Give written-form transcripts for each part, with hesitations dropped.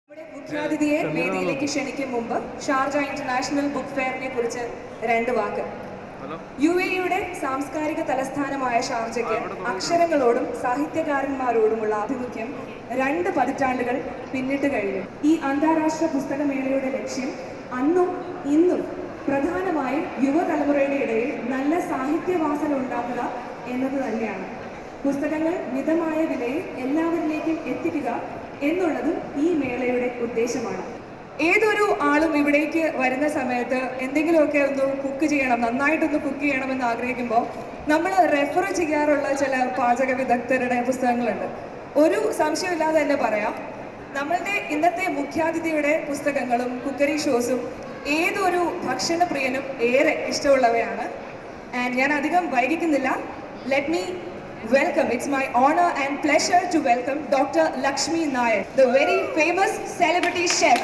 മുഖ്യാതിഥിയെ വേദിയിലേക്ക് ക്ഷണിക്കും മുമ്പ് Sharjah international book ഫെയറിനെ കുറിച്ച് രണ്ട് വാക്ക്. UAE-യുടെ സാംസ്കാരിക തലസ്ഥാനമായ ഷാർജയ്ക്ക് അക്ഷരങ്ങളോടും സാഹിത്യകാരന്മാരോടുമുള്ള ആഭിമുഖ്യം 2 പതിറ്റാണ്ടുകൾ പിന്നിട്ട് കഴിഞ്ഞു. ഈ അന്താരാഷ്ട്ര പുസ്തകമേളയുടെ ലക്ഷ്യം അന്നും ഇന്നും പ്രധാനമായും യുവതലമുറയുടെ ഇടയിൽ നല്ല സാഹിത്യവാസന ഉണ്ടാക്കുക എന്നത് തന്നെയാണ്. പുസ്തകങ്ങൾ മിതമായ വിലയിൽ എല്ലാവരിലേക്കും എത്തിക്കുക എന്നുള്ളതും ഈ മേളയുടെ ഉദ്ദേശമാണ്. ഏതൊരു ആളും ഇവിടേക്ക് വരുന്ന സമയത്ത് എന്തെങ്കിലുമൊക്കെ ഒന്ന് കുക്ക് ചെയ്യണം, നന്നായിട്ടൊന്ന് കുക്ക് ചെയ്യണമെന്ന് ആഗ്രഹിക്കുമ്പോൾ നമ്മൾ റെഫർ ചെയ്യാറുള്ള ചില പാചക വിദഗ്ധരുടെ പുസ്തകങ്ങളുണ്ട്. ഒരു സംശയമില്ലാതെ തന്നെ പറയാം, നമ്മളുടെ ഇന്നത്തെ മുഖ്യാതിഥിയുടെ പുസ്തകങ്ങളും കുക്കറി ഷോസും ഏതൊരു ഭക്ഷണപ്രിയനും ഏറെ ഇഷ്ടമുള്ളവയാണ്. ആൻഡ് ഞാൻ അധികം വൈകിക്കുന്നില്ല. Let me welcome. It's my honor and pleasure to welcome Dr. Lakshmi Nair, the very famous celebrity chef.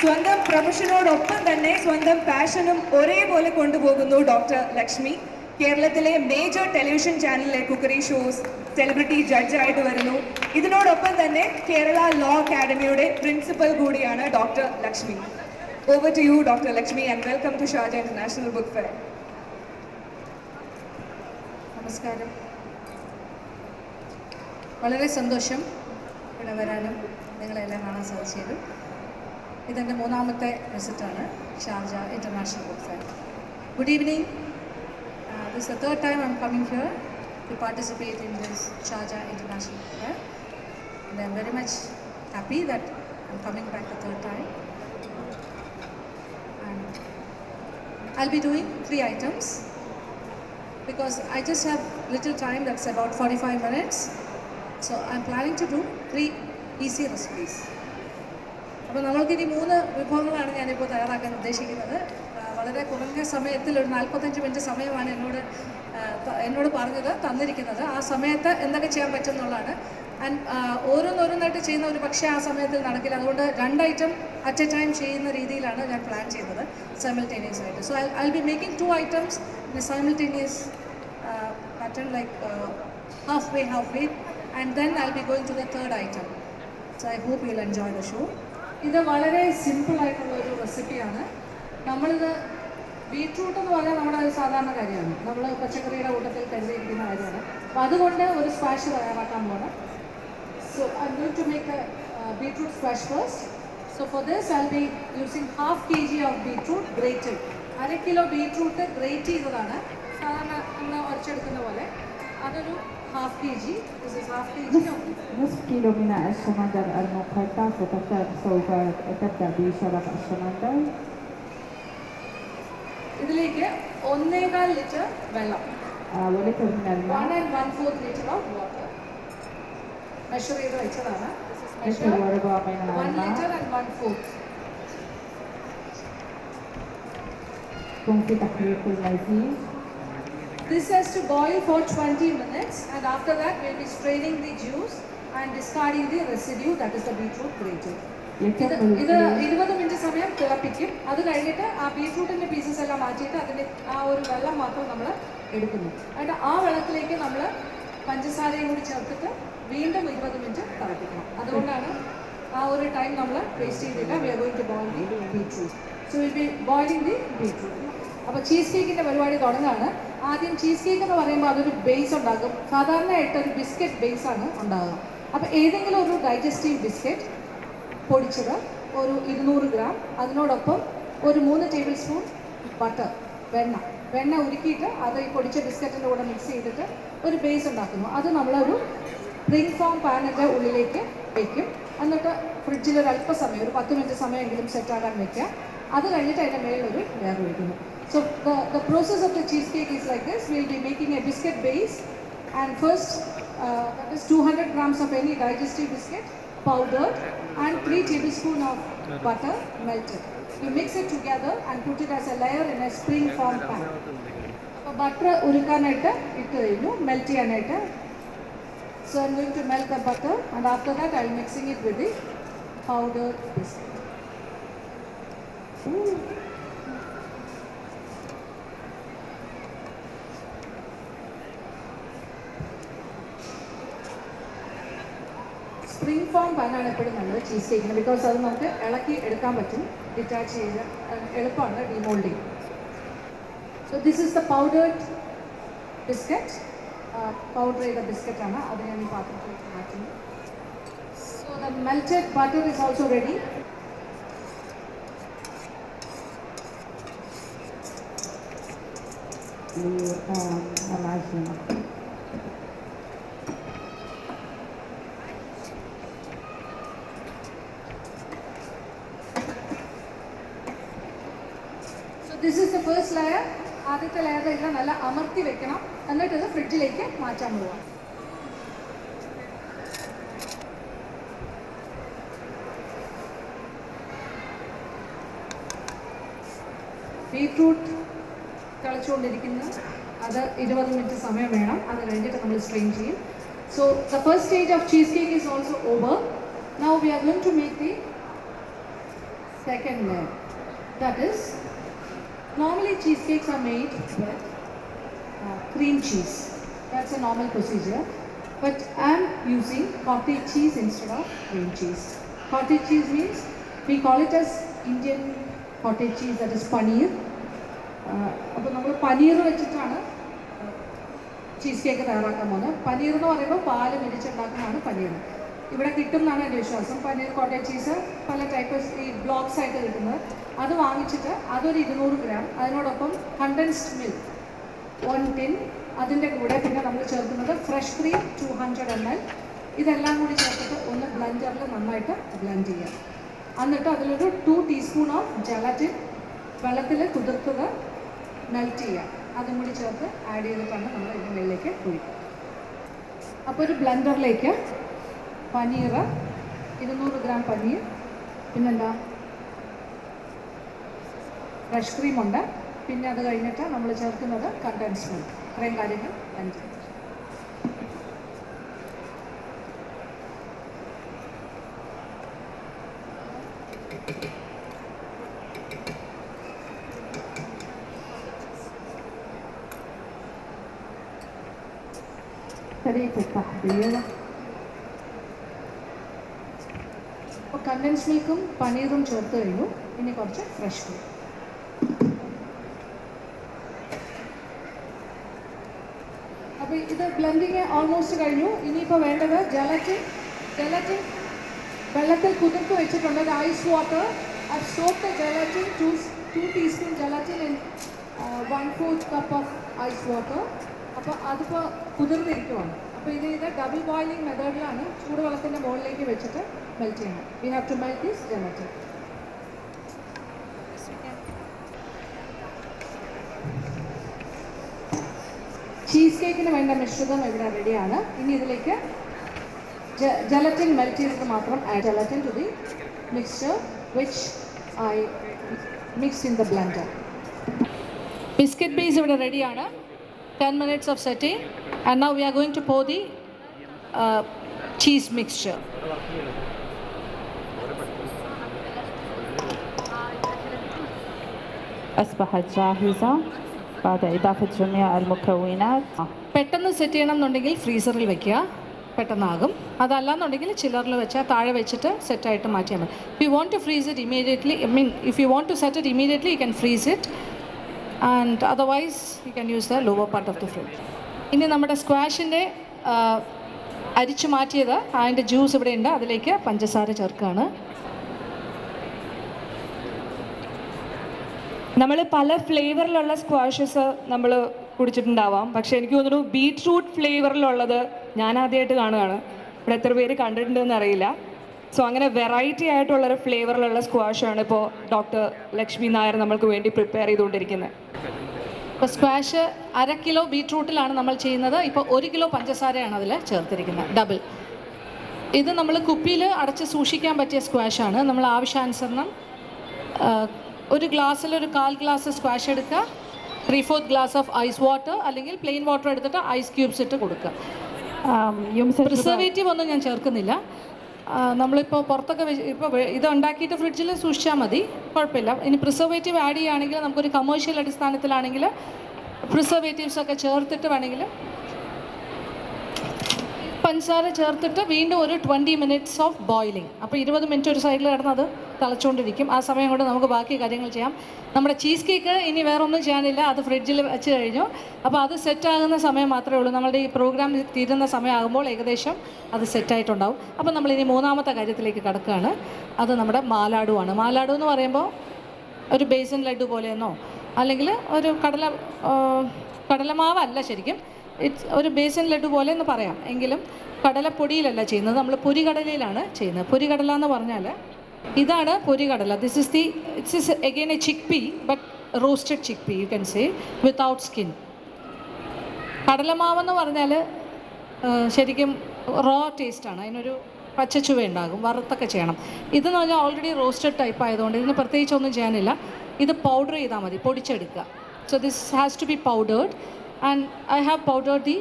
സ്വന്തം പ്രൊഫഷനോടൊപ്പം തന്നെ സ്വന്തം പാഷനും ഒരേപോലെ കൊണ്ടുപോകുന്നു ഡോക്ടർ ലക്ഷ്മി. കേരളത്തിലെ മേജർ ടെലിവിഷൻ ചാനലിലെ കുക്കറി ഷോസ് സെലിബ്രിറ്റി ജഡ്ജായിട്ട് വരുന്നു. ഇതിനോടൊപ്പം തന്നെ കേരള ലോ അക്കാഡമിയുടെ പ്രിൻസിപ്പൽ കൂടിയാണ് doctor Lakshmi. Over to you doctor Lakshmi and welcome to Sharjah international book fair. നമസ്കാരം. വളരെ സന്തോഷം ഇവിടെ വരാനും നിങ്ങളെല്ലാം കാണാൻ സാധിച്ചത്. ഇതെൻ്റെ 3ാമത്തെ വിസിറ്റാണ് Sharjah international book fair. Good evening. This the third time I am coming here to participate in this Sharjah international book fair. And I am very much happy that I am coming back the third time. And I'll be doing 3 items. Because I just have little time, that's about 45 minutes. So I'm planning to do 3 easy recipes. അപ്പോൾ നമ്മൾക്കിനി 3 വിഭവങ്ങളാണ് ഞാനിപ്പോൾ തയ്യാറാക്കാൻ ഉദ്ദേശിക്കുന്നത്. വളരെ കുറഞ്ഞ സമയത്തിൽ ഒരു 45 minute സമയമാണ് എന്നോട് തന്നിരിക്കുന്നത്. ആ സമയത്ത് എന്തൊക്കെ ചെയ്യാൻ പറ്റും എന്നുള്ളതാണ്. ആൻഡ് ഓരോന്നോരോന്നായിട്ട് ചെയ്യുന്ന ഒരു പക്ഷേ ആ സമയത്തിൽ നടക്കില്ല. അതുകൊണ്ട് 2 ഐറ്റം അറ്റ് എ ടൈം ചെയ്യുന്ന രീതിയിലാണ് ഞാൻ പ്ലാൻ ചെയ്തത്, സൈമിൾട്ടേനിയസ് ആയിട്ട്. So I will be making 2 items in a simultaneous pattern, like halfway, and then I'll be going to the third item. So I hope you'll enjoy the show. ഇത് വളരെ സിമ്പിളായിട്ടുള്ള ഒരു റെസിപ്പിയാണ്. നമ്മളിത് ബീട്രൂട്ട് എന്ന് പറഞ്ഞാൽ നമ്മുടെ ഒരു സാധാരണ കാര്യമാണ്, നമ്മൾ പച്ചക്കറിയുടെ കൂട്ടത്തിൽ കരുതിയിരിക്കുന്ന കാര്യമാണ്. അപ്പോൾ അതുകൊണ്ട് ഒരു സ്ക്വാഷ് തയ്യാറാക്കാൻ പോകണം. So I'm going to make a beetroot squash first. So for this I'll be using 1/2 kg of beetroot grated. 1/2 kilo beetroot great ചെയ്തതാണ്, സാധാരണ നമ്മൾ ഉരച്ചെടുക്കുന്ന പോലെ. അതൊരു 1/2 kg. This is 1/2 kg. نصف كيلو من الشمندر المقطع سوف تبدأ بشرب الشمندر. ഇതിലേക്ക് 1.25 ലിറ്റർ വെള്ളം, ولتر من الماء, 1 1/4 ലിറ്റർ ഓഫ് വാട്ടർ മെഷർ ചെയ്ത് വെച്ചതാണ്. لتر وربع من 1 الماء. Litre and 1/4. قم في تحريك المزيج. This has to boil for 20 minutes, and after that we'll be straining the juice and discarding the residue, that is the beetroot grated. ഇത് 20 minute സമയം തിളപ്പിക്കും. അത് കഴിഞ്ഞിട്ട് ആ ബീട്രൂട്ടിൻ്റെ pieces എല്ലാം മാറ്റിയിട്ട് അതിൻ്റെ ആ ഒരു വെള്ളം മാത്രം നമ്മൾ എടുക്കുന്നു. എന്നിട്ട് ആ വെള്ളത്തിലേക്ക് നമ്മൾ പഞ്ചസാരയും കൂടി ചേർത്തിട്ട് വീണ്ടും 20 മിനിറ്റ് തിളപ്പിക്കണം. അതുകൊണ്ടാണ് ആ ഒരു ടൈം നമ്മൾ വേസ്റ്റ് ചെയ്തില്ല. We are going to boil the beetroot. So will be boiling the beetroot. അപ്പോൾ ചീസ് കേക്കിൻ്റെ പരിപാടി തുടങ്ങുകയാണ്. ആദ്യം ചീസ് കേക്ക് എന്ന് പറയുമ്പോൾ അതൊരു ബേസ് ഉണ്ടാകും. സാധാരണയായിട്ട് ഒരു ബിസ്ക്കറ്റ് ബേസാണ് ഉണ്ടാകുക. അപ്പോൾ ഏതെങ്കിലും ഒരു ഡൈജസ്റ്റീവ് ബിസ്ക്കറ്റ് പൊടിച്ചത് ഒരു 200 ഗ്രാം, അതിനോടൊപ്പം ഒരു 3 ടേബിൾ സ്പൂൺ ബട്ടർ, വെണ്ണ ഉരുക്കിയിട്ട് അത് ഈ പൊടിച്ച ബിസ്ക്കറ്റിൻ്റെ കൂടെ മിക്സ് ചെയ്തിട്ട് ഒരു ബേസ് ഉണ്ടാക്കുന്നു. അത് നമ്മളൊരു റിംഗ് ഫോം പാനിൻ്റെ ഉള്ളിലേക്ക് വയ്ക്കും. എന്നിട്ട് ഫ്രിഡ്ജിൽ ഒരു അല്പസമയം, ഒരു 10 മിനിറ്റ് സമയമെങ്കിലും സെറ്റാകാൻ വയ്ക്കുക. അത് കഴിഞ്ഞിട്ട് അതിൻ്റെ മേളിലൊരു ലെയർ വയ്ക്കുന്നു. So the process of the cheesecake is like this. We will be making a biscuit base, and first that is 200 grams of any digestive biscuit powdered and 3 tablespoons of butter melted. We mix it together and put it as a layer in a spring form pan. അപ്പോൾ butter ഉരുക്കാനായിട്ട് ഇട്ട് കഴിഞ്ഞു, melt ചെയ്യാനായിട്ട്. So I'm going to melt the butter, and after that I'll mixing it with the powdered biscuit. Spring form പാനാണ് എപ്പോഴും നമ്മൾ cheese കേക്കിന്, because അത് നമുക്ക് ഇളക്കി എടുക്കാൻ പറ്റും, ഡിറ്റാച്ച് ചെയ്ത് എളുപ്പമാണ് demoulding. So this is the powdered biscuit, powder ചെയ്ത ബിസ്ക്കറ്റാണ്, അത് ഞാൻ ഈ പാത്രത്തിലേക്ക് മാറ്റുന്നു. So the melted butter is also ready. للعجينة. So this is the first layer. ആദ്യത്തെ ലെയർ എല്ലാം നല്ല അമർത്തി വെക്കണം, എന്നിട്ട് ഇത് ഫ്രിഡ്ജിലേക്ക് മാറ്റാൻ പോവാം. ബീറ്റ്റൂട്ട് തിളച്ചുകൊണ്ടിരിക്കുന്നു, അത് 20 മിനിറ്റ് സമയം വേണം, അത് കഴിഞ്ഞിട്ട് നമ്മൾ സ്ട്രെയിൻ ചെയ്യും. So the first stage of cheese cake is also over. Now we are going to make the second layer. That is, normally cheesecakes are made with cream cheese. That's a normal procedure. But I am using cottage cheese instead of cream cheese. Cottage cheese means we call it as Indian cottage cheese, that is paneer. അപ്പോൾ നമ്മൾ പനീർ വെച്ചിട്ടാണ് cheese cake തയ്യാറാക്കാൻ പോകുന്നത്. പനീർ എന്ന് പറയുമ്പോൾ പാല് മെരിച്ചുണ്ടാക്കുന്നതാണ് പനീർ. ഇവിടെ കിട്ടും എന്നാണ് എൻ്റെ വിശ്വാസം. പനീർ കോട്ടേജ് ചീസ് പല ടൈപ്പ് ഈ ബ്ലോക്സ് ആയിട്ട് കിട്ടുന്നത്, അത് വാങ്ങിച്ചിട്ട് അതൊരു 200 ഗ്രാം, അതിനോടൊപ്പം കണ്ടൻസ്ഡ് മിൽക്ക് 1 ടിൻ, അതിൻ്റെ കൂടെ പിന്നെ നമ്മൾ ചേർക്കുന്നത് ഫ്രഷ് ക്രീം 200 ml. ഇതെല്ലാം കൂടി ചേർത്തിട്ട് ഒന്ന് ബ്ലെൻഡറിൽ നന്നായിട്ട് ബ്ലെൻഡ് ചെയ്യാം. എന്നിട്ട് അതിലൊരു 2 ടീസ്പൂൺ ഓഫ് ജലാറ്റിൻ വെള്ളത്തിൽ കുതിർത്തത് മെൽറ്റ് ചെയ്യുക, അതും കൂടി ചേർത്ത് ആഡ് ചെയ്തിട്ടാണ് നമ്മൾ ഇതിൻ്റെ മുകളിലേക്ക് ഒഴിക്കുക. അപ്പോൾ ഒരു ബ്ലെൻഡറിലേക്ക് പനീർ 200 ഗ്രാം പനീർ, പിന്നെന്താ ഫ്രഷ് ക്രീമുണ്ട്, പിന്നെ അത് കഴിഞ്ഞിട്ട് നമ്മൾ ചേർക്കുന്നത് കണ്ടൻസ്ഡ് മിൽക്ക്, ഇത്രയും കാര്യങ്ങൾ ബ്ലെൻഡ് ചെയ്യും. طريقة التحضير. അപ്പോൾ കണ്ടൻസ് മിൽക്കും പനീറും ചേർത്ത് കഴിഞ്ഞു, ഇനി കുറച്ച് ഫ്രഷ് ക്രീം. അപ്പോൾ ഇത് ബ്ലെൻഡിങ് ഓൾമോസ്റ്റ് കഴിഞ്ഞു. ഇനിയിപ്പോൾ വേണ്ടത് ജലറ്റിൻ വെള്ളത്തിൽ കുതിർത്ത് വെച്ചിട്ടുണ്ട്, ഒരു ice water. I've soaked the gelatin, 2 teaspoon gelatin in 1/4 cup of ice water. അപ്പോൾ അതിപ്പോൾ കുതിർന്നിരിക്കുവാണ്. അപ്പോൾ ഇത് ഡബിൾ ബോയിലിംഗ് മെത്തേഡിലാണ് ചൂടുവെള്ളത്തിൻ്റെ മുകളിലേക്ക് വെച്ചിട്ട് മെൽറ്റ് ചെയ്യണം. We have to melt this gelatin. Cheese കേക്കിന് വേണ്ട മിശ്രിതം ഇവിടെ റെഡിയാണ്. ഇനി ഇതിലേക്ക് ജലറ്റിൻ മെൽറ്റ് ചെയ്തിട്ട് മാത്രം add gelatin to the mixture which I mix in the blender. Biscuit base ഇവിടെ റെഡിയാണ്. 10 minutes of setting, and now we are going to pour the cheese mixture. أصبحت جاهزة بعد إضافة جميع المكونات. പെട്ടെന്ന് സെറ്റ് ചെയ്യണം എന്നുണ്ടെങ്കിൽ ഫ്രീസറിൽ വെക്കുക, പെട്ടെന്നാകും. അതല്ലാന്നുണ്ടെങ്കിൽ ചില്ലറിൽ വെച്ചാൽ താഴെ വെച്ചിട്ട് സെറ്റായിട്ട് മാറ്റിയാൽ മതി. If you want to freeze it immediately, if you want to set it immediately you can freeze it, and otherwise you can use the lower part of the fridge. ഇനി നമ്മുടെ സ്ക്വാഷിൻ്റെ അരിച്ചു മാറ്റിയത് അതിൻ്റെ ജ്യൂസ് ഇവിടെ ഉണ്ട്, അതിലേക്ക് പഞ്ചസാര ചേർക്കുകയാണ്. നമ്മൾ പല ഫ്ലേവറിലുള്ള സ്ക്വാഷസ് നമ്മൾ കുടിച്ചിട്ടുണ്ടാവാം, പക്ഷേ എനിക്ക് തോന്നുന്നു ബീറ്റ്റൂട്ട് ഫ്ലേവറിലുള്ളത് ഞാൻ ആദ്യമായിട്ട് കാണുകയാണ്. ഇവിടെ എത്ര പേര് കണ്ടിട്ടുണ്ടെന്ന് അറിയില്ല. സോ അങ്ങനെ വെറൈറ്റി ആയിട്ടുള്ളൊരു ഫ്ലേവറിലുള്ള സ്ക്വാഷാണ് ഇപ്പോൾ ഡോക്ടർ ലക്ഷ്മി നായർ നമ്മൾക്ക് വേണ്ടി പ്രിപ്പയർ ചെയ്തുകൊണ്ടിരിക്കുന്നത്. ഇപ്പോൾ സ്ക്വാഷ് 1/2 കിലോ ബീറ്റ്റൂട്ടിലാണ് നമ്മൾ ചെയ്യുന്നത്. ഇപ്പോൾ 1 കിലോ പഞ്ചസാരയാണ് അതിൽ ചേർത്തിരിക്കുന്നത്, ഡബിൾ. ഇത് നമ്മൾ കുപ്പിയിൽ അടച്ച് സൂക്ഷിക്കാൻ പറ്റിയ സ്ക്വാഷാണ്. നമ്മൾ ആവശ്യാനുസരണം ഒരു ഗ്ലാസ്സിൽ ഒരു 1/4 ഗ്ലാസ് സ്ക്വാഷ് എടുക്കുക, 3/4 ഗ്ലാസ് ഓഫ് ഐസ് വാട്ടർ അല്ലെങ്കിൽ പ്ലെയിൻ വാട്ടർ എടുത്തിട്ട് ഐസ് ക്യൂബ്സ് ഇട്ട് കൊടുക്കുക. പ്രിസർവേറ്റീവ് ഒന്നും ഞാൻ ചേർക്കുന്നില്ല. നമ്മളിപ്പോൾ പുറത്തൊക്കെ ഇപ്പോൾ ഇത് ഉണ്ടാക്കിയിട്ട് ഫ്രിഡ്ജിൽ സൂക്ഷിച്ചാൽ മതി, കുഴപ്പമില്ല. ഇനി പ്രിസർവേറ്റീവ് ആഡ് ചെയ്യുകയാണെങ്കിൽ നമുക്കൊരു കമേഴ്ഷ്യൽ അടിസ്ഥാനത്തിലാണെങ്കിൽ പ്രിസർവേറ്റീവ്സൊക്കെ ചേർത്തിട്ട് വേണമെങ്കിൽ പഞ്ചസാര ചേർത്തിട്ട് വീണ്ടും ഒരു 20 മിനിറ്റ്സ് ഓഫ് ബോയിലിംഗ്. അപ്പോൾ 20 മിനിറ്റ് ഒരു സൈഡിൽ കിടന്ന് അത് തിളച്ചുകൊണ്ടിരിക്കും. ആ സമയം കൊണ്ട് നമുക്ക് ബാക്കി കാര്യങ്ങൾ ചെയ്യാം. നമ്മുടെ ചീസ് കേക്ക് ഇനി വേറെ ഒന്നും ചെയ്യാനില്ല, അത് ഫ്രിഡ്ജിൽ വെച്ച് കഴിഞ്ഞു. അപ്പോൾ അത് സെറ്റാകുന്ന സമയം മാത്രമേ ഉള്ളൂ. നമ്മുടെ ഈ പ്രോഗ്രാം തീരുന്ന സമയമാകുമ്പോൾ ഏകദേശം അത് സെറ്റായിട്ടുണ്ടാവും. അപ്പോൾ നമ്മളിനി മൂന്നാമത്തെ കാര്യത്തിലേക്ക് കടക്കുകയാണ്. അത് നമ്മുടെ മാലാഡുവാണ്. മാലാഡു എന്ന് പറയുമ്പോൾ ഒരു ബേസൻ ലഡു പോലെയെന്നോ അല്ലെങ്കിൽ ഒരു കടലമാവല്ല, ശരിക്കും ഒരു ബേസൻ ലഡു പോലെ എന്ന് പറയാം. എങ്കിലും കടലപ്പൊടിയിലല്ല ചെയ്യുന്നത്, നമ്മൾ പൊരികടലയിലാണ് ചെയ്യുന്നത്. പൊരികടല എന്ന് പറഞ്ഞാൽ ഇതാണ് പൊരികടല. It's is again a chick pea, but roasted chick pea you can say, without skin. കടലമാവെന്ന് പറഞ്ഞാൽ ശരിക്കും റോ ടേസ്റ്റാണ്, അതിനൊരു പച്ചച്ചുവ ഉണ്ടാകും, വറുത്തൊക്കെ ചെയ്യണം. ഇതെന്ന് പറഞ്ഞാൽ ഓൾറെഡി റോസ്റ്റഡ് ടൈപ്പ് ആയതുകൊണ്ട് ഇതിന് പ്രത്യേകിച്ചൊന്നും ചെയ്യാനില്ല. ഇത് പൗഡർ ചെയ്താൽ മതി, പൊടിച്ചെടുക്കുക. So this has to be powdered and I have powdered the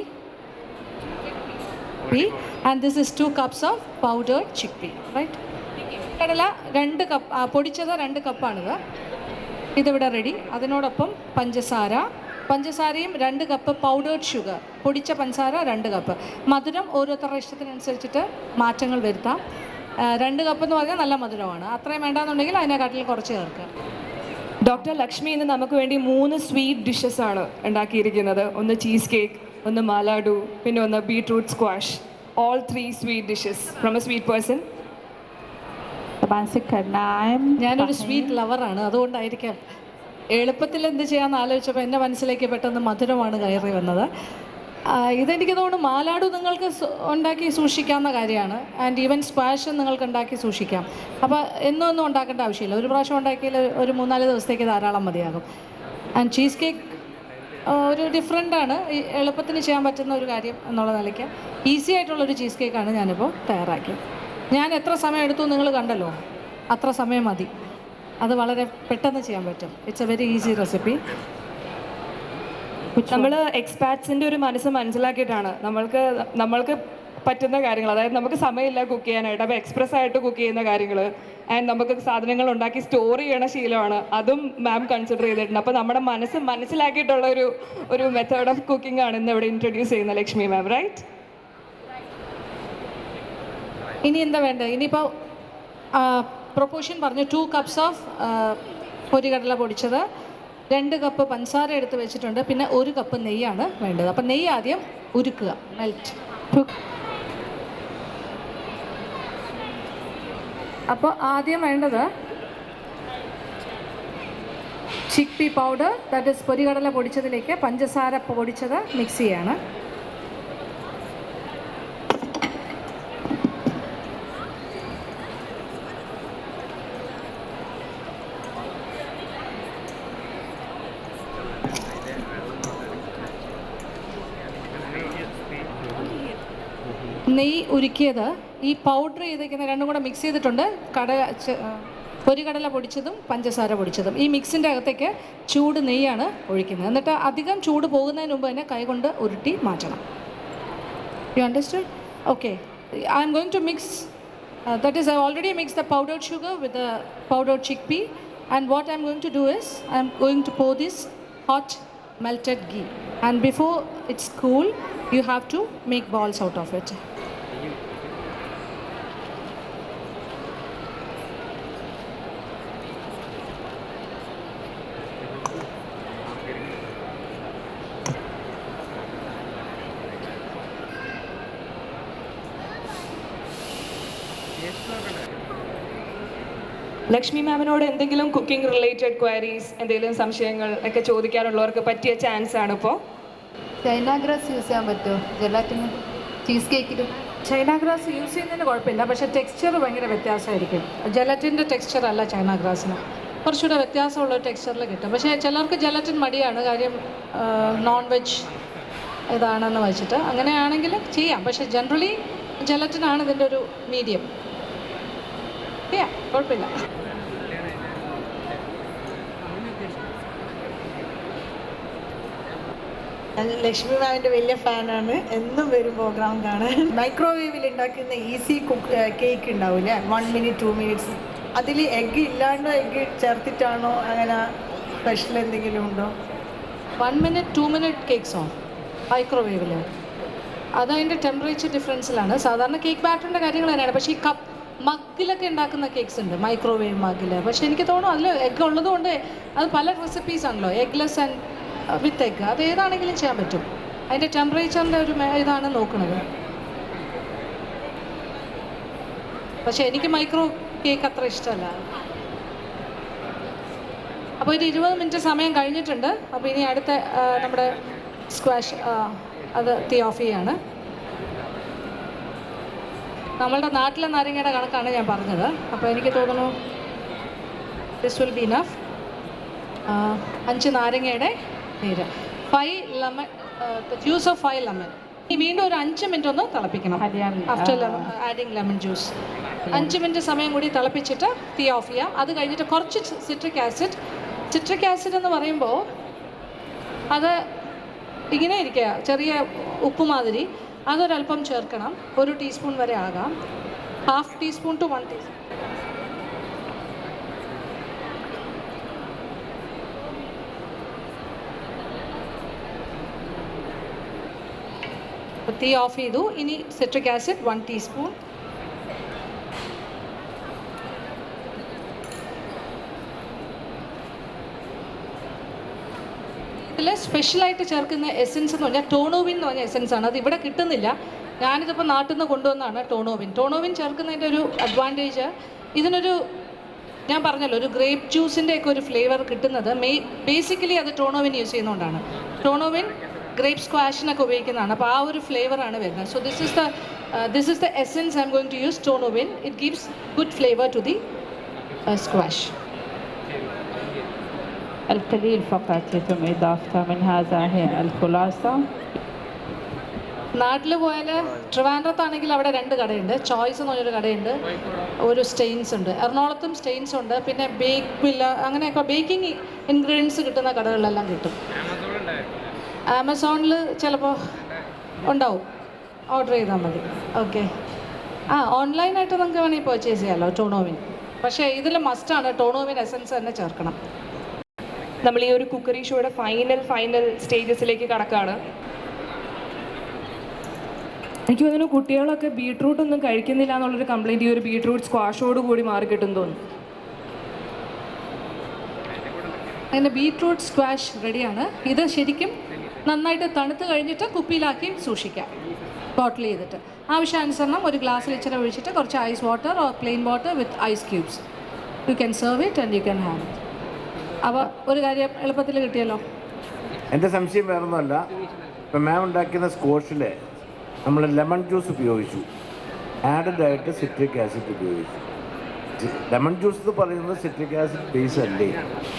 pea and this is 2 cups of powdered chick pea, right. കടല 2 കപ്പ്, പൊടിച്ചത് 2 കപ്പാണിത്. ഇതിവിടെ റെഡി. അതിനോടൊപ്പം പഞ്ചസാരയും 2 കപ്പ് പൗഡേർഡ് ഷുഗർ, പൊടിച്ച പഞ്ചസാര 2 കപ്പ്. മധുരം ഓരോരുത്തരുടെ ഇഷ്ടത്തിനനുസരിച്ചിട്ട് മാറ്റങ്ങൾ വരുത്താം. 2 കപ്പ് എന്ന് പറഞ്ഞാൽ നല്ല മധുരമാണ്. അത്രയും വേണ്ടാന്നുണ്ടെങ്കിൽ അതിനെക്കാട്ടിൽ കുറച്ച് ചേർക്കുക. ഡോക്ടർ ലക്ഷ്മി ഇന്ന് നമുക്ക് വേണ്ടി 3 സ്വീറ്റ് ഡിഷസ് ആണ് ഉണ്ടാക്കിയിരിക്കുന്നത്. ഒന്ന് ചീസ് കേക്ക്, ഒന്ന് മാലാഡു, പിന്നെ ഒന്ന് beetroot squash. All 3 sweet dishes from A sweet person. ഞാനൊരു സ്വീറ്റ് ലവറാണ്, അതുകൊണ്ടായിരിക്കാം എളുപ്പത്തിൽ എന്ത് ചെയ്യാമെന്ന് ആലോചിച്ചപ്പോൾ എൻ്റെ മനസ്സിലേക്ക് പെട്ടെന്ന് മധുരമാണ് കയറി വന്നത്. ഇതെനിക്ക് തോന്നുന്നു മാലാഡു നിങ്ങൾക്ക് ഉണ്ടാക്കി സൂക്ഷിക്കാവുന്ന കാര്യമാണ്. ആൻഡ് ഈവൻ സ്ക്വാഷ് നിങ്ങൾക്ക് ഉണ്ടാക്കി സൂക്ഷിക്കാം. അപ്പോൾ എന്നും ഉണ്ടാക്കേണ്ട ആവശ്യമില്ല. ഒരു പ്രാവശ്യം ഉണ്ടാക്കിയാൽ ഒരു 3-4 ദിവസത്തേക്ക് ധാരാളം മതിയാകും. ആൻഡ് ചീസ് കേക്ക് ഒരു ഡിഫറെൻ്റാണ്, എളുപ്പത്തിന് ചെയ്യാൻ പറ്റുന്ന ഒരു കാര്യം എന്നുള്ള നിലയ്ക്ക് ഈസി ആയിട്ടുള്ളൊരു ചീസ് കേക്കാണ് ഞാനിപ്പോൾ തയ്യാറാക്കിയത്. ഞാൻ എത്ര സമയം എടുത്തു നിങ്ങൾ കണ്ടല്ലോ, അത്ര സമയം മതി. അത് വളരെ പെട്ടെന്ന് ചെയ്യാൻ പറ്റും. It's A very easy recipe. നമ്മൾ എക്സ്പാറ്റ്സിൻ്റെ ഒരു മനസ്സ് മനസ്സിലാക്കിയിട്ടാണ് നമ്മൾക്ക് പറ്റുന്ന കാര്യങ്ങൾ, അതായത് നമുക്ക് സമയമില്ല കുക്ക് ചെയ്യാനായിട്ട്, അപ്പോൾ എക്സ്പ്രസ് ആയിട്ട് കുക്ക് ചെയ്യുന്ന കാര്യങ്ങൾ ആൻഡ് നമുക്ക് സാധനങ്ങൾ ഉണ്ടാക്കി സ്റ്റോർ ചെയ്യണ ശീലമാണ്, അതും മാം കൺസിഡർ ചെയ്തിട്ടുണ്ട്. അപ്പോൾ നമ്മുടെ മനസ്സ് മനസ്സിലാക്കിയിട്ടുള്ള ഒരു മെത്തേഡ് ഓഫ് കുക്കിംഗ് ആണ് ഇന്ന് ഇവിടെ ഇൻട്രൊഡ്യൂസ് ചെയ്യുന്ന ലക്ഷ്മി മാം, റൈറ്റ്? ഇനി എന്താ വേണ്ടത്? ഇനിയിപ്പോൾ പ്രൊപ്പോർഷൻ പറഞ്ഞു. 2 cups ഓഫ് പൊരികടല പൊടിച്ചത്, 2 കപ്പ് പഞ്ചസാര എടുത്ത് വെച്ചിട്ടുണ്ട്, പിന്നെ 1 കപ്പ് നെയ്യാണ് വേണ്ടത്. അപ്പം നെയ്യ് ആദ്യം ഉരുക്കുക, മെൽറ്റ്. അപ്പോൾ ആദ്യം വേണ്ടത് ചിക്ക് പീ പൗഡർ, ദാറ്റ് ഇസ് പൊരികടല പൊടിച്ചതിലേക്ക് പഞ്ചസാര പൊടിച്ചത് മിക്സ് ചെയ്യാണ്. നെയ്യ് ഉരുക്കിയത് ഈ പൗഡർ ചെയ്തേക്കുന്ന രണ്ടും കൂടെ മിക്സ് ചെയ്തിട്ടുണ്ട്. പൊരികടല പൊടിച്ചതും പഞ്ചസാര പൊടിച്ചതും ഈ മിക്സിൻ്റെ അകത്തേക്ക് ചൂട് നെയ്യാണ് ഒഴിക്കുന്നത്. എന്നിട്ട് അധികം ചൂട് പോകുന്നതിന് മുമ്പ് തന്നെ കൈകൊണ്ട് ഉരുട്ടി മാറ്റണം. You understand? Okay, I am going to mix, that is I already mixed the powdered sugar with the powdered chickpea, and what I am going to do is I am going to pour this hot melted ghee, and before it's cool you have to make balls out of it. Lakshmi മാമിനോട് എന്തെങ്കിലും cooking related queries, എന്തെങ്കിലും സംശയങ്ങൾ ഒക്കെ ചോദിക്കാനുള്ളവർക്ക് പറ്റിയ chance ആണ് ഇപ്പോൾ. China grass use ചെയ്യാൻ പറ്റുമോ ജെലാറ്റിന് ചീസ് കേക്കിലും? ചൈന ഗ്രാസ് യൂസ് ചെയ്യുന്നതിന് കുഴപ്പമില്ല, പക്ഷേ ടെക്സ്ചർ ഭയങ്കര വ്യത്യാസമായിരിക്കും. ജെലറ്റിൻ്റെ ടെക്സ്ചർ അല്ല ചൈന ഗ്രാസിന്, കുറച്ചുകൂടെ വ്യത്യാസമുള്ള ടെക്സ്ചറിൽ കിട്ടും. പക്ഷേ ചിലർക്ക് ജെലറ്റിൻ മടിയാണ്, കാര്യം നോൺ വെജ് ഇതാണെന്ന് വെച്ചിട്ട്. അങ്ങനെയാണെങ്കിൽ ചെയ്യാം, പക്ഷേ ജനറലി ജെലറ്റിനാണ് ഇതിൻ്റെ ഒരു മീഡിയം. ചെയ്യാം, കുഴപ്പമില്ല. ഞാൻ ലക്ഷ്മി മാമിൻ്റെ വലിയ ഫാനാണ്, എന്നും വരും പ്രോഗ്രാം കാണാൻ. മൈക്രോവേവിൽ ഉണ്ടാക്കുന്ന ഈസി കേക്ക് ഉണ്ടാവില്ലേ, 1 minute 2 minutes, അതിൽ എഗ്ഗ് ഇല്ലാണ്ട് എഗ്ഗ് ചേർത്തിട്ടാണോ, അങ്ങനെ സ്പെഷ്യൽ എന്തെങ്കിലും ഉണ്ടോ? 1 minute 2 minute കേക്ക്സോ മൈക്രോവേവിൽ? അതതിൻ്റെ ടെമ്പറേച്ചർ ഡിഫറൻസിലാണ്. സാധാരണ കേക്ക് ബാറ്ററിൻ്റെ കാര്യങ്ങൾ തന്നെയാണ്. പക്ഷേ ഈ മഗ്ഗിലൊക്കെ ഉണ്ടാക്കുന്ന കേക്ക്സ് ഉണ്ട്, മൈക്രോവേവ് മഗ്ഗിൽ. പക്ഷേ എനിക്ക് തോന്നുന്നു അതിൽ എഗ്ഗ് ഉള്ളതുകൊണ്ട് അത് പല റെസിപ്പീസ് ആണല്ലോ, എഗ്ലെസ് ആൻഡ് വിത്ത് എഗ്ഗ്. അത് ഏതാണെങ്കിലും ചെയ്യാൻ പറ്റും. അതിൻ്റെ ടെമ്പറേച്ചറിൻ്റെ ഒരു ഇതാണ് നോക്കുന്നത്. പക്ഷേ എനിക്ക് മൈക്രോ കേക്ക് അത്ര ഇഷ്ടമല്ല. അപ്പോൾ ഒരു 20 മിനിറ്റ് സമയം കഴിഞ്ഞിട്ടുണ്ട്. അപ്പോൾ ഇനി അടുത്ത നമ്മുടെ സ്ക്വാഷ് അത് തീ ഓഫ് ചെയ്യാണ്. നമ്മളുടെ നാട്ടിലെ നാരങ്ങയുടെ കണക്കാണ് ഞാൻ പറഞ്ഞത്. അപ്പോൾ എനിക്ക് തോന്നുന്നു ദിസ് വിൽ ബി ഇനഫ്. 5 നാരങ്ങയുടെ നീര്, 5 ലെമൺ, ജ്യൂസ് ഓഫ് 5 ലെമൺ. ഈ വീണ്ടും ഒരു 5 മിനിറ്റ് ഒന്ന് തിളപ്പിക്കണം. After adding lemon juice 5 minute സമയം കൂടി തിളപ്പിച്ചിട്ട് തീ ഓഫ് ചെയ്യാം. അത് കഴിഞ്ഞിട്ട് കുറച്ച് സിട്രിക് ആസിഡ്. സിട്രിക് ആസിഡ് എന്ന് പറയുമ്പോൾ അത് ഇങ്ങനെ ഇരിക്കുക, ചെറിയ ഉപ്പ് മാതിരി. അതൊരല്പം ചേർക്കണം, 1 ടീസ്പൂൺ വരെ ആകാം. 1/2 ടീസ്പൂൺ ടു 1 ടീസ്പൂൺ. തീ ഓഫ് ചെയ്തു. ഇനി സിട്രിക് ആസിഡ് 1 ടീസ്പൂൺ. ഇതിൽ സ്പെഷ്യലായിട്ട് ചേർക്കുന്ന എസെൻസ് എന്ന് പറഞ്ഞാൽ ടോണോവിൻ എന്ന് പറഞ്ഞ എസെൻസ് ആണ്. അത് ഇവിടെ കിട്ടുന്നില്ല. ഞാനിതിപ്പോൾ നാട്ടിൽ നിന്ന് കൊണ്ടുവന്നതാണ് ടോണോവിൻ. ടോണോവിൻ ചേർക്കുന്നതിൻ്റെ ഒരു അഡ്വാൻറ്റേജ്, ഇതിനൊരു ഞാൻ പറഞ്ഞല്ലോ ഒരു ഗ്രേപ്പ് ജ്യൂസിൻ്റെ ഒക്കെ ഒരു ഫ്ലേവർ കിട്ടുന്നത് ബേസിക്കലി അത് ടോണോവിൻ യൂസ് ചെയ്യുന്നതുകൊണ്ടാണ്. ടോണോവിൻ ഗ്രേപ്പ് സ്ക്വാഷിനൊക്കെ ഉപയോഗിക്കുന്നതാണ്. അപ്പോൾ ആ ഒരു ഫ്ലേവറാണ് വരുന്നത്. So this is the essence I am going to use, ടോണോവിൻ. It gives good flavour to the squash. القليل فقط يتم إضافته من هذا هي الخلاصة. നാട്ടിൽ പോയാൽ ട്രിവാൻഡ്രത്താണെങ്കിൽ അവിടെ 2 കടയുണ്ട്. ചോയ്സ് എന്ന് പറഞ്ഞൊരു കടയുണ്ട്, ഒരു സ്റ്റെയിൻസ് ഉണ്ട്. എറണാകുളത്തും സ്റ്റെയിൻസ് ഉണ്ട്. പിന്നെ ബേക്ക് വില്ല, അങ്ങനെയൊക്കെ ബേക്കിംഗ് ഇൻഗ്രീഡിയൻസ് കിട്ടുന്ന കടകളിലെല്ലാം കിട്ടും. ആമസോണിൽ ചിലപ്പോൾ ഉണ്ടാവും, ഓർഡർ ചെയ്താൽ മതി. ഓക്കെ, ഓൺലൈനായിട്ട് നമുക്ക് വേണമെങ്കിൽ പർച്ചേസ് ചെയ്യാമല്ലോ ടോണോവിൻ. പക്ഷേ ഇതിൽ മസ്റ്റാണ് ടോണോവിൻ എസൻസ് തന്നെ ചേർക്കണം. നമ്മൾ ഈ ഒരു കുക്കറി ഷോയുടെ ഫൈനൽ സ്റ്റേജസിലേക്ക് കടക്കുകയാണ്. എനിക്ക് തോന്നുന്നു കുട്ടികളൊക്കെ ബീട്രൂട്ട് ഒന്നും കഴിക്കുന്നില്ല എന്നുള്ളൊരു കംപ്ലയിൻറ്റ് ഈ ഒരു ബീട്രൂട്ട് സ്ക്വാഷോട് കൂടി മാറി കിട്ടും തോന്നുന്നു. അങ്ങനെ ബീട്രൂട്ട് സ്ക്വാഷ് റെഡിയാണ്. ഇത് ശരിക്കും നന്നായിട്ട് തണുത്ത് കഴിഞ്ഞിട്ട് കുപ്പിയിലാക്കി സൂക്ഷിക്കാം, ബോട്ടിൽ ചെയ്തിട്ട്. ആവശ്യാനുസരണം ഒരു ഗ്ലാസ്സിൽ ഇച്ചിരി ഒഴിച്ചിട്ട് കുറച്ച് ice water or plain water with ice cubes you can serve it and you can have it. അപ്പോൾ ഒരു കാര്യം എളുപ്പത്തിൽ കിട്ടിയല്ലോ. എൻ്റെ സംശയം വേറൊന്നുമല്ല, ഇപ്പം മാം ഉണ്ടാക്കുന്ന സ്ക്വാഷിൽ നമ്മൾ ലെമൺ ജ്യൂസ് ഉപയോഗിച്ചു, ആഡഡ് ആയിട്ട് സിട്രിക് ആസിഡ് ഉപയോഗിച്ചു. ലെമൺ ജ്യൂസ് എന്ന് പറയുന്നത് സിട്രിക് ആസിഡ് ബേസ് അല്ലേ,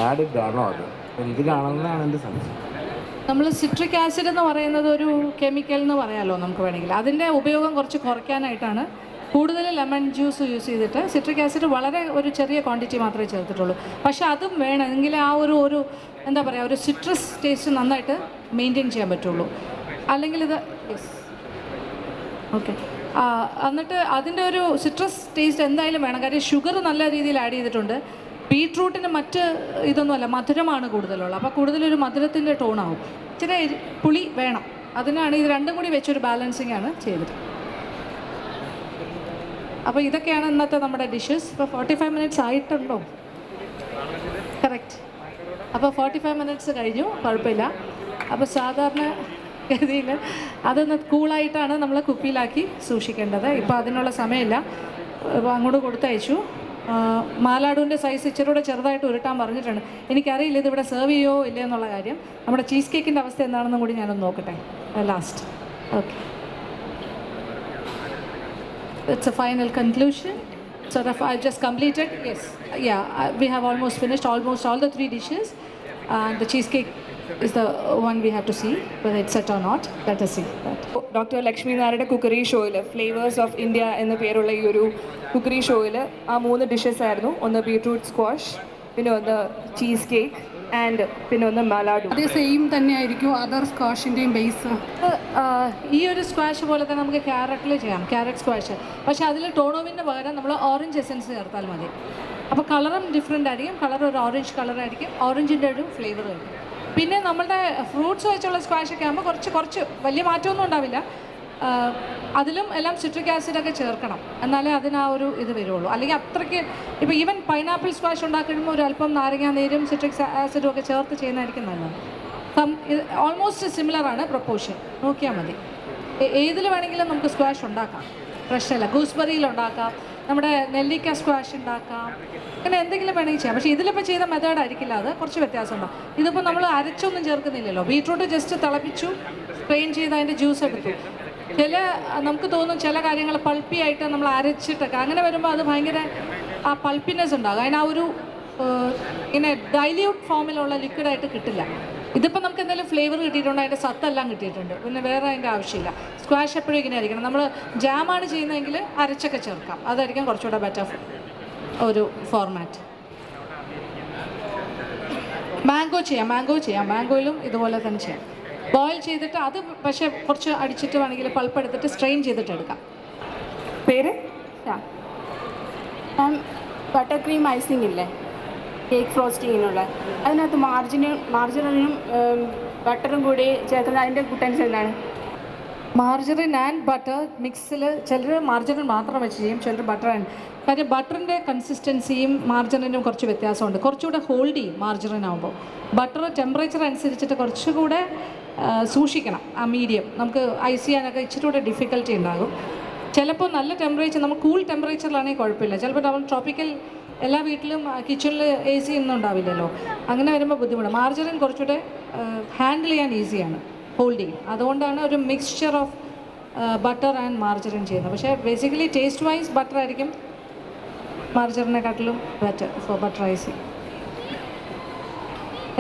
ആഡഡ് ആണോ അത്? ഇതിലാണെന്നാണ് എൻ്റെ സംശയം. നമ്മൾ സിട്രിക് ആസിഡ് എന്ന് പറയുന്നത് ഒരു കെമിക്കൽ എന്ന് പറയാമല്ലോ നമുക്ക് വേണമെങ്കിൽ. അതിൻ്റെ ഉപയോഗം കുറച്ച് കുറയ്ക്കാനായിട്ടാണ് കൂടുതൽ ലെമൺ ജ്യൂസ് യൂസ് ചെയ്തിട്ട്. സിട്രിക് ആസിഡ് വളരെ ഒരു ചെറിയ ക്വാണ്ടിറ്റി മാത്രമേ ചേർത്തിട്ടുള്ളൂ. പക്ഷേ അതും വേണം, എങ്കിൽ ആ ഒരു എന്താ പറയുക, ഒരു സിട്രസ് ടേസ്റ്റ് നന്നായിട്ട് മെയിൻറ്റെയിൻ ചെയ്യാൻ പറ്റുള്ളൂ. അല്ലെങ്കിൽ ഇത് ഓക്കെ, എന്നിട്ട് അതിൻ്റെ ഒരു സിട്രസ് ടേസ്റ്റ് എന്തായാലും വേണം. കാര്യം ഷുഗർ നല്ല രീതിയിൽ ആഡ് ചെയ്തിട്ടുണ്ട്. ബീട്രൂട്ടിന് മറ്റ് ഇതൊന്നുമല്ല, മധുരമാണ് കൂടുതലുള്ളത്. അപ്പോൾ കൂടുതലൊരു മധുരത്തിൻ്റെ ടോണാവും. ഇച്ചിരി പുളി വേണം. അതിനാണ് ഇത് രണ്ടും കൂടി വെച്ചൊരു ബാലൻസിങ് ആണ് ചെയ്തത്. അപ്പോൾ ഇതൊക്കെയാണ് ഇന്നത്തെ നമ്മുടെ ഡിഷസ്. ഇപ്പോൾ 45 മിനിറ്റ്സ് ആയിട്ടുണ്ടോ? കറക്റ്റ്. അപ്പോൾ 45 മിനിറ്റ്സ് കഴിഞ്ഞു, കുഴപ്പമില്ല. അപ്പോൾ സാധാരണ ഗതിയിൽ അതൊന്ന് കൂളായിട്ടാണ് നമ്മൾ കുപ്പിയിലാക്കി സൂക്ഷിക്കേണ്ടത്. ഇപ്പോൾ അതിനുള്ള സമയമില്ല, അപ്പോൾ അങ്ങോട്ട് കൊടുത്തയച്ചു. മാലാഡുവിൻ്റെ സൈസ് ഇച്ചിരി കൂടെ ചെറുതായിട്ട് ഉരുട്ടാൻ പറഞ്ഞിട്ടുണ്ട്. എനിക്കറിയില്ല ഇതിവിടെ സെർവ് ചെയ്യുമോ ഇല്ലയോ എന്നുള്ള കാര്യം. നമ്മുടെ ചീസ് കേക്കിൻ്റെ അവസ്ഥ എന്താണെന്നും കൂടി ഞാനൊന്ന് നോക്കട്ടെ last. Okay, it's a final conclusion. Sort of I've just completed. Yes, yeah, we have almost finished almost all the 3 dishes, and the cheesecake is the one we have to see whether it's set or not. Let us see that. Doctor Lakshmi നായരുടെ cookery ഷോയിൽ flavours of India എന്ന പേരുള്ള ഈ ഒരു cookery ഷോയിൽ ആ 3 dishes ആയിരുന്നു. ഒന്ന് ബീട്രൂട്ട് സ്ക്വാഷ്, പിന്നെ ഒന്ന് ചീസ് കേക്ക് ആൻഡ് പിന്നെ ഒന്ന് മലാഡു. അതേ സെയിം തന്നെ ആയിരിക്കും അതർ സ്ക്വാഷിൻ്റെയും ബേസ്. ഈ ഒരു സ്ക്വാഷ് പോലെ തന്നെ നമുക്ക് ക്യാരറ്റിൽ ചെയ്യാം, ക്യാരറ്റ് സ്ക്വാഷ്. പക്ഷേ അതിൽ ടോണോവിന് പകരം നമ്മൾ ഓറഞ്ച് എസൻസ് ചേർത്താൽ മതി. അപ്പോൾ കളറും ഡിഫറെൻ്റ് ആയിരിക്കും. കളർ ഒരു ഓറഞ്ച് കളറായിരിക്കും, ഓറഞ്ചിൻ്റെ ഒരു ഫ്ലേവർ വരും. പിന്നെ നമ്മളുടെ ഫ്രൂട്ട്സ് വെച്ചുള്ള സ്ക്വാഷൊക്കെ ആകുമ്പോൾ കുറച്ച് വലിയ മാറ്റമൊന്നും ഉണ്ടാവില്ല. അതിലും എല്ലാം സിട്രിക് ആസിഡൊക്കെ ചേർക്കണം, എന്നാലേ അതിന് ആ ഒരു ഇത് വരുള്ളൂ. അല്ലെങ്കിൽ അത്രയ്ക്ക് ഇപ്പോൾ ഈവൻ പൈനാപ്പിൾ സ്ക്വാഷ് ഉണ്ടാക്കുമ്പോൾ ഒരു അല്പം നാരങ്ങാ നീരും സിട്രിക് ആസിഡും ഒക്കെ ചേർത്ത് ചെയ്യുന്നതായിരിക്കും നല്ലത്. ഓൾമോസ്റ്റ് സിമിലറാണ് പ്രൊപ്പോർഷൻ, നോക്കിയാൽ മതി. ഏതിൽ വേണമെങ്കിലും നമുക്ക് സ്ക്വാഷ് ഉണ്ടാക്കാം, പ്രശ്നമില്ല. ഗൂസ്ബെറിയിൽ ഉണ്ടാക്കാം, നമ്മുടെ നെല്ലിക്ക സ്ക്വാഷ് ഉണ്ടാക്കാം, അങ്ങനെ എന്തെങ്കിലും വേണമെങ്കിൽ ചെയ്യാം. പക്ഷേ ഇതിലിപ്പോൾ ചെയ്ത മെത്തേഡ് ആയിരിക്കില്ല, അത് കുറച്ച് വ്യത്യാസമുണ്ടാകും. ഇതിപ്പോൾ നമ്മൾ അരച്ചൊന്നും ചേർക്കുന്നില്ലല്ലോ. ബീട്രൂട്ട് ജസ്റ്റ് തിളപ്പിച്ചു, സ്ട്രെയിൻ ചെയ്ത് അതിൻ്റെ ജ്യൂസ് എടുത്തു. നമുക്ക് തോന്നും ചില കാര്യങ്ങൾ പൾപ്പി ആയിട്ട് നമ്മൾ അരച്ചിട്ടൊക്കെ, അങ്ങനെ വരുമ്പോൾ അത് ഭയങ്കര ആ പൾപ്പിനെസ് ഉണ്ടാകും. അതിന് ആ ഒരു ഇങ്ങനെ ഡൈല്യൂട്ട് ഫോമിലുള്ള ലിക്വിഡായിട്ട് കിട്ടില്ല. ഇതിപ്പോൾ നമുക്ക് എന്തെങ്കിലും ഫ്ലേവർ കിട്ടിയിട്ടുണ്ട്, അതിൻ്റെ സത്തെല്ലാം കിട്ടിയിട്ടുണ്ട്, പിന്നെ വേറെ അതിൻ്റെ ആവശ്യമില്ല. സ്ക്വാഷ് എപ്പോഴും ഇങ്ങനെ ആയിരിക്കണം. നമ്മൾ ജാമാണ് ചെയ്യുന്നതെങ്കിൽ അരച്ചൊക്കെ ചേർക്കാം, അതായിരിക്കും കുറച്ചുകൂടെ ബെറ്റർ ഒരു ഫോർമാറ്റ്. മാംഗോ ചെയ്യാം, മാംഗോയിലും ഇതുപോലെ തന്നെ ചെയ്യാം. ബോയിൽ ചെയ്തിട്ട് അത് പക്ഷേ കുറച്ച് അടിച്ചിട്ട് വേണമെങ്കിൽ പൾപ്പ് എടുത്തിട്ട് സ്ട്രെയിൻ ചെയ്തിട്ട് എടുക്കാം. പേര്? മാം, ബട്ടർ ക്രീം ഐസിംഗ് ഇല്ലേ, കേക്ക് ഫ്രോസ്റ്റിങ്ങിനുള്ള, അതിനകത്ത് മാർജിനും ബട്ടറും കൂടി ചേർക്കുന്നത് അതിൻ്റെ കുട്ടൻസ് എന്താണ്? മാർജറിൻ ആൻഡ് ബട്ടർ മിക്സിൽ ചിലർ മാർജറിൻ മാത്രം വെച്ച് ചെയ്യും, ചിലർ ബട്ടർ ആൻഡ്. കാര്യം ബട്ടറിൻ്റെ കൺസിസ്റ്റൻസിയും മാർജറിനും കുറച്ച് വ്യത്യാസമുണ്ട്. കുറച്ചുകൂടെ ഹോൾഡ് ചെയ്യും മാർജറിൻ ആകുമ്പോൾ. ബട്ടർ ടെമ്പറേച്ചർ അനുസരിച്ചിട്ട് കുറച്ചുകൂടെ സൂക്ഷിക്കണം. ആ മീഡിയം നമുക്ക് ഐസ് ചെയ്യാനൊക്കെ ഇച്ചിരി കൂടെ ഡിഫിക്കൽറ്റി ഉണ്ടാകും. ചിലപ്പോൾ നല്ല ടെമ്പറേച്ചർ, നമ്മൾ കൂൾ ടെമ്പറേച്ചറിലാണെങ്കിൽ കുഴപ്പമില്ല. ചിലപ്പോൾ നമ്മൾ ട്രോപ്പിക്കൽ എല്ലാ വീട്ടിലും കിച്ചണിൽ AC ഒന്നും ഉണ്ടാവില്ലല്ലോ, അങ്ങനെ വരുമ്പോൾ ബുദ്ധിമുട്ടാണ്. മാർജറിൻ കുറച്ചുകൂടെ ഹാൻഡിൽ ചെയ്യാൻ ഈസിയാണ്, ഹോൾഡ് ചെയ്യും. അതുകൊണ്ടാണ് ഒരു mixture of butter and margarine ചെയ്യുന്നത്. പക്ഷേ ബേസിക്കലി ടേസ്റ്റ് വൈസ് ബട്ടർ ആയിരിക്കും മാർജറിനെക്കാട്ടിലും ബെറ്റർ ഫോർ ബട്ടർ ഐസിങ്.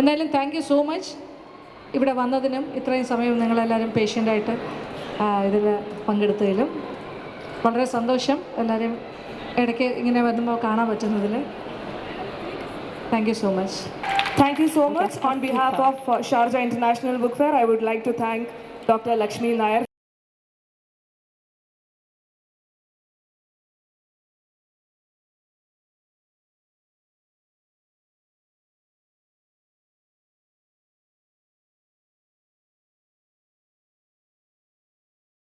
എന്തായാലും താങ്ക് യു സോ മച്ച് ഇവിടെ വന്നതിനും ഇത്രയും സമയം നിങ്ങളെല്ലാവരും പേഷ്യൻ്റായിട്ട് ഇതിൽ പങ്കെടുത്തതിലും വളരെ സന്തോഷം. എല്ലാവരും ഇടയ്ക്ക് ഇങ്ങനെ വരുമ്പോൾ കാണാൻ പറ്റുന്നതിൽ thank you so much. Thank you so much. On behalf of Sharjah International Book Fair, I would like to thank Dr. Lakshmi Nair